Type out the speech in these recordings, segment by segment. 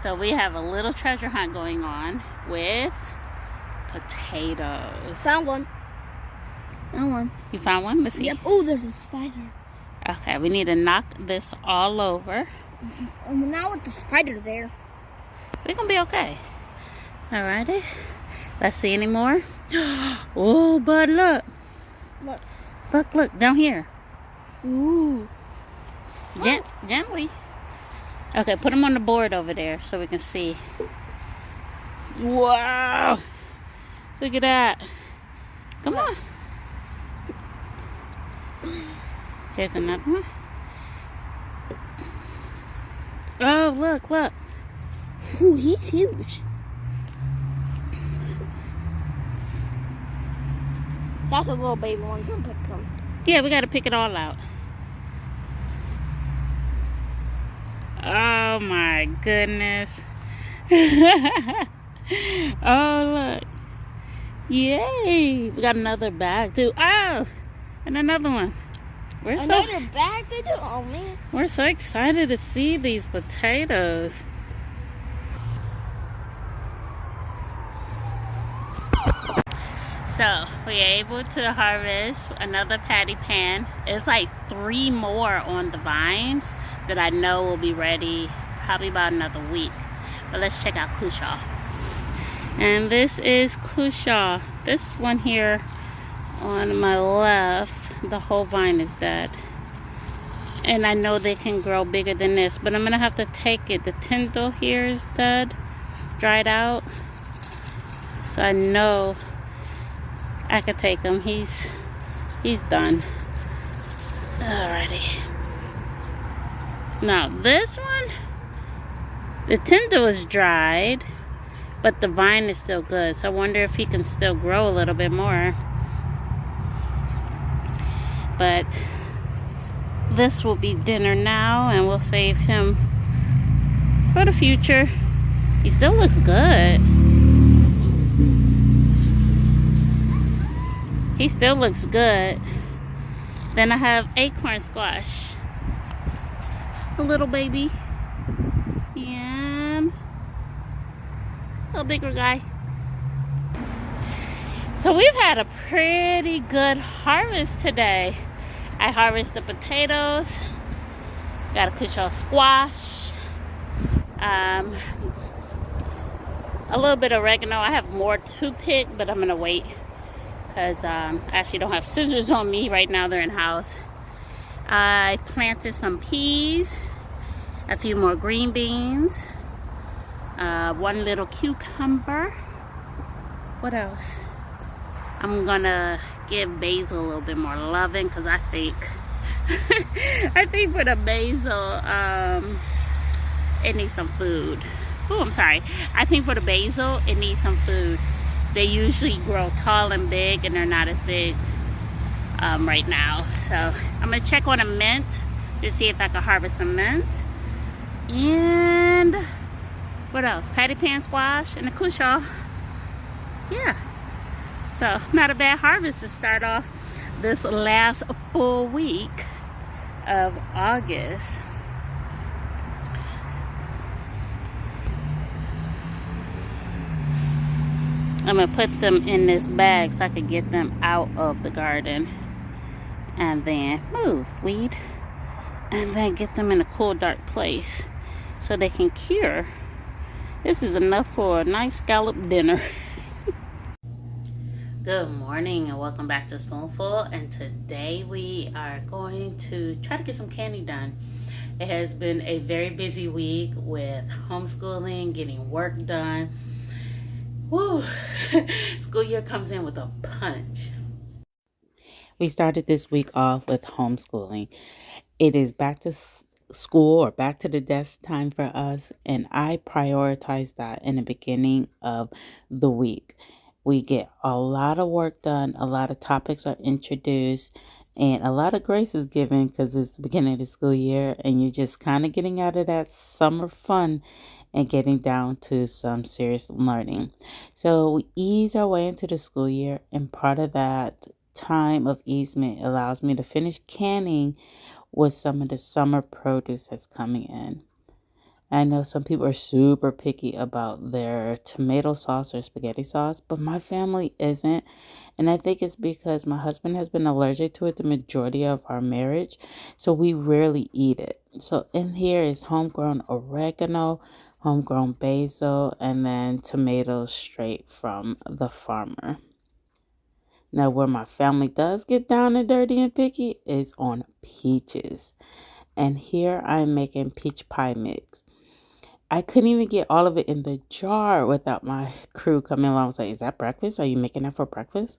So we have a little treasure hunt going on with potatoes. Found one. Found one. You found one? Let's see. Yep. Oh, there's a spider. Okay, we need to knock this all over. Now with the spider there. We're gonna be okay. Alrighty. Let's see any more. Oh, bud, look. Look. Look, down here. Ooh. Gently. Okay, put them on the board over there so we can see. Wow. Look at that. Come on. Here's another one. Oh, look. Ooh, he's huge. That's a little baby one. Don't pick them. Yeah, we got to pick it all out. Oh, my goodness. Oh, look. Yay. We got another bag, too. Oh, and another one. Another bag to do? Oh, man. We're so excited to see these potatoes. So, we are able to harvest another patty pan. It's like 3 more on the vines that I know will be ready probably about another week. But let's check out Kushaw. And this is Kushaw. This one here on my left, the whole vine is dead. And I know they can grow bigger than this, but I'm gonna have to take it. The tendril here is dead, dried out. So I know I could take him. He's done. Alrighty. Now this one, the tendril is dried, but the vine is still good. So I wonder if he can still grow a little bit more. But this will be dinner now, and we'll save him for the future. He still looks good. He still looks good. Then I have acorn squash. A little baby. And a bigger guy. So we've had a pretty good harvest today. I harvested potatoes. Got a Kushaw squash. A little bit of oregano. I have more to pick, but I'm going to wait. Because I actually don't have scissors on me right now. They're in house. I planted some peas. A few more green beans. One little cucumber. What else? I'm going to give basil a little bit more loving because I think for the basil it needs some food. Oh, I'm sorry. I think for the basil it needs some food. They usually grow tall and big, and they're not as big right now. So I'm gonna check on a mint to see if I can harvest some mint. And what else? Patty pan squash and a Kushaw. Yeah. So, not a bad harvest to start off this last full week of August. I'm going to put them in this bag so I can get them out of the garden. And then move, weed. And then get them in a cool, dark place so they can cure. This is enough for a nice scallop dinner. Good morning and welcome back to Spoonful, and today we are going to try to get some candy done. It has been a very busy week with homeschooling, getting work done. Woo! School year comes in with a punch. We started this week off with homeschooling. It is back to school or back to the desk time for us, and I prioritize that in the beginning of the week. We get a lot of work done, a lot of topics are introduced, and a lot of grace is given because it's the beginning of the school year and you're just kind of getting out of that summer fun and getting down to some serious learning. So we ease our way into the school year, and part of that time of easement allows me to finish canning with some of the summer produce that's coming in. I know some people are super picky about their tomato sauce or spaghetti sauce, but my family isn't. And I think it's because my husband has been allergic to it the majority of our marriage, so we rarely eat it. So in here is homegrown oregano, homegrown basil, and then tomatoes straight from the farmer. Now, where my family does get down and dirty and picky is on peaches. And here I'm making peach pie mix. I couldn't even get all of it in the jar without my crew coming along. I was like, is that breakfast? Are you making that for breakfast?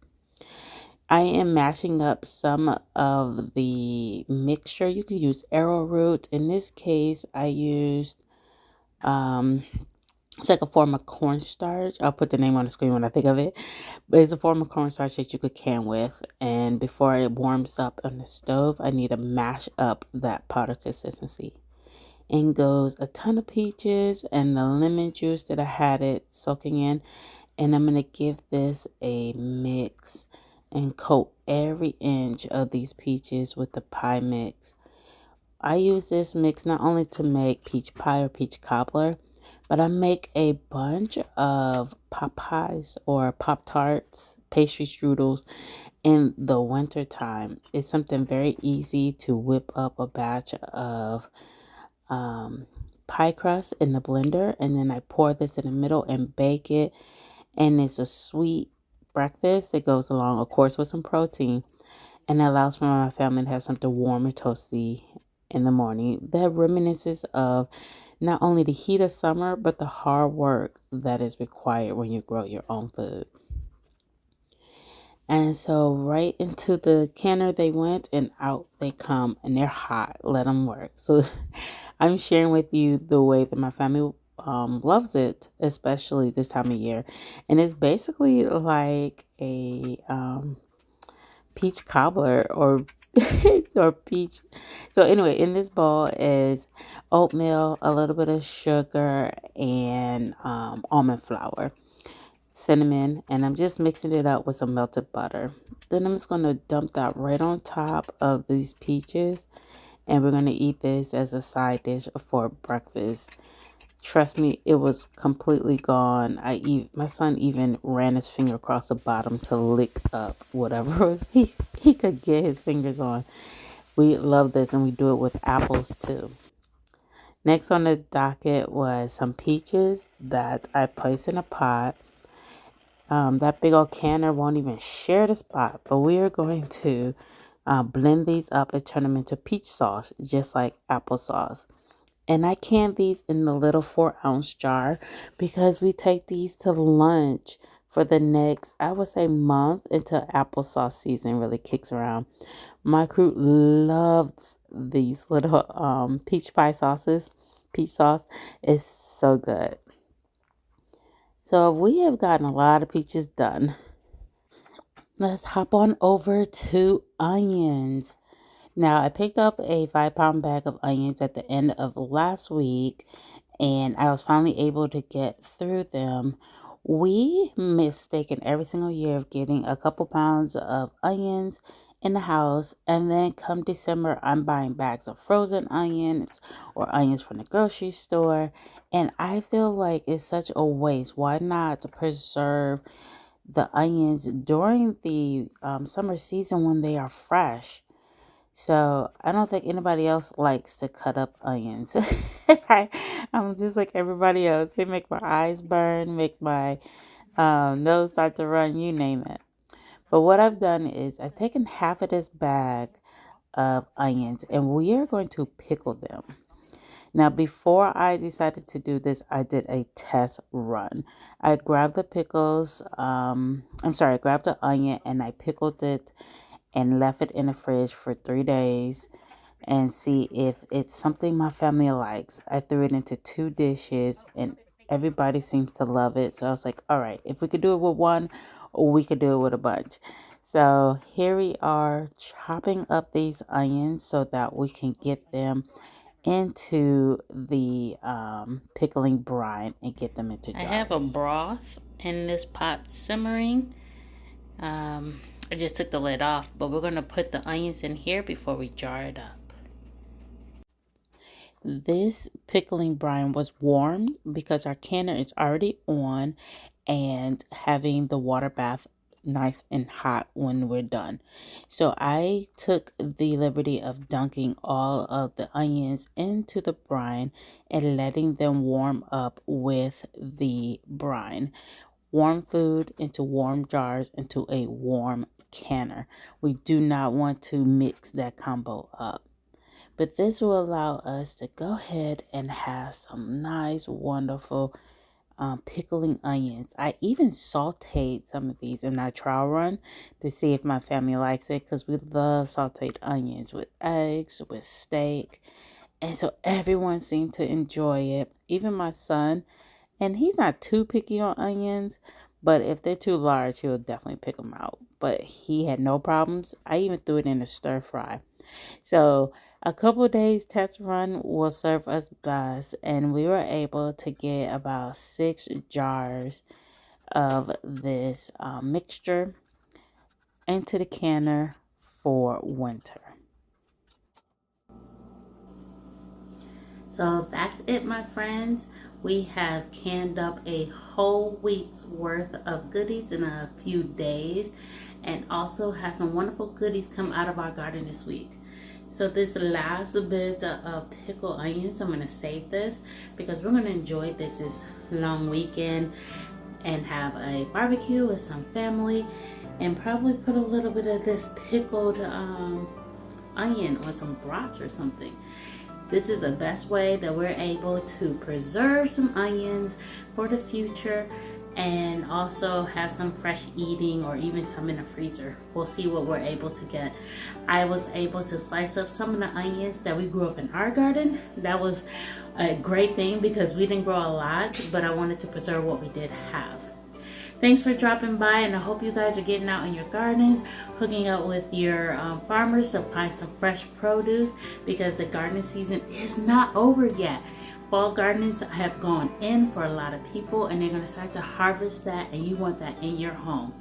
I am mashing up some of the mixture. You could use arrowroot. In this case, I used um, it's like a form of cornstarch. I'll put the name on the screen when I think of it. But it's a form of cornstarch that you could can with. And before it warms up on the stove, I need to mash up that powder consistency. In goes a ton of peaches and the lemon juice that I had it soaking in. And I'm going to give this a mix and coat every inch of these peaches with the pie mix. I use this mix not only to make peach pie or peach cobbler, but I make a bunch of pop pies or pop tarts, pastry strudels in the winter time. It's something very easy to whip up a batch of pie crust in the blender, and then I pour this in the middle and bake it. And it's a sweet breakfast that goes along, of course, with some protein, and allows for my family to have something warm and toasty in the morning that reminisces of not only the heat of summer, but the hard work that is required when you grow your own food. And so right into the canner they went, and out they come, and they're hot. Let them work. So I'm sharing with you the way that my family loves it, especially this time of year. And it's basically like a peach cobbler or or peach. So anyway, in this bowl is oatmeal, a little bit of sugar, and almond flour, cinnamon, and I'm just mixing it up with some melted butter. Then I'm just going to dump that right on top of these peaches, and we're going to eat this as a side dish for breakfast. Trust me, it was completely gone. My son even ran his finger across the bottom to lick up whatever was he could get his fingers on. We love this, and we do it with apples too. Next on the docket was some peaches that I placed in a pot. That big old canner won't even share the spot, but we are going to blend these up and turn them into peach sauce, just like applesauce. And I can these in the little 4-ounce jar because we take these to lunch for the next, I would say, month until applesauce season really kicks around. My crew loves these little peach pie sauces. Peach sauce is so good. So we have gotten a lot of peaches done. Let's hop on over to onions. Now, I picked up a 5-pound bag of onions at the end of last week, and I was finally able to get through them. We mistaken every single year of getting a couple pounds of onions in the house, and then come December, I'm buying bags of frozen onions or onions from the grocery store, and I feel like it's such a waste. Why not preserve the onions during the summer season when they are fresh? So I don't think anybody else likes to cut up onions. I'm just like everybody else. They make my eyes burn, make my nose start to run, you name it. But what I've done is I've taken half of this bag of onions, and we are going to pickle them. Now, before I decided to do this, I did a test run. I grabbed the pickles, I grabbed the onion and I pickled it and left it in the fridge for 3 days and see if it's something my family likes. I threw it into 2 dishes and everybody seems to love it. So I was like, all right, if we could do it with one, we could do it with a bunch. So here we are chopping up these onions so that we can get them into the pickling brine and get them into jars. I have a broth in this pot simmering. I just took the lid off, but we're going to put the onions in here before we jar it up. this pickling brine was warm because our canner is already on and having the water bath nice and hot when we're done. So I took the liberty of dunking all of the onions into the brine and letting them warm up with the brine. Warm food into warm jars into a warm canner. We do not want to mix that combo up. But this will allow us to go ahead and have some nice, wonderful pickling onions. I even sauteed some of these in our trial run to see if my family likes it, because we love sauteed onions with eggs, with steak. And so everyone seemed to enjoy it, even my son. And he's not too picky on onions, but if they're too large, he'll definitely pick them out. But he had no problems. I even threw it in a stir fry. So a couple of days test run will serve us best, and we were able to get about 6 jars of this mixture into the canner for winter. So that's it, my friends. We have canned up a whole week's worth of goodies in a few days, and also have some wonderful goodies come out of our garden this week. So this last bit of pickled onions, I'm going to save this because we're going to enjoy this long weekend and have a barbecue with some family, and probably put a little bit of this pickled onion on some brats or something. This is the best way that we're able to preserve some onions for the future, and also have some fresh eating, or even some in the freezer. We'll see what we're able to get. I was able to slice up some of the onions that we grew up in our garden. That was a great thing because we didn't grow a lot, but I wanted to preserve what we did have. Thanks for dropping by, and I hope you guys are getting out in your gardens, hooking up with your farmers to find some fresh produce, because the gardening season is not over yet. Fall gardens have gone in for a lot of people, and they're going to start to harvest that, and you want that in your home.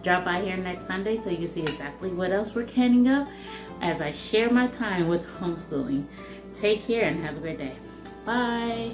Drop by here next Sunday so you can see exactly what else we're canning up as I share my time with homeschooling. Take care and have a great day. Bye.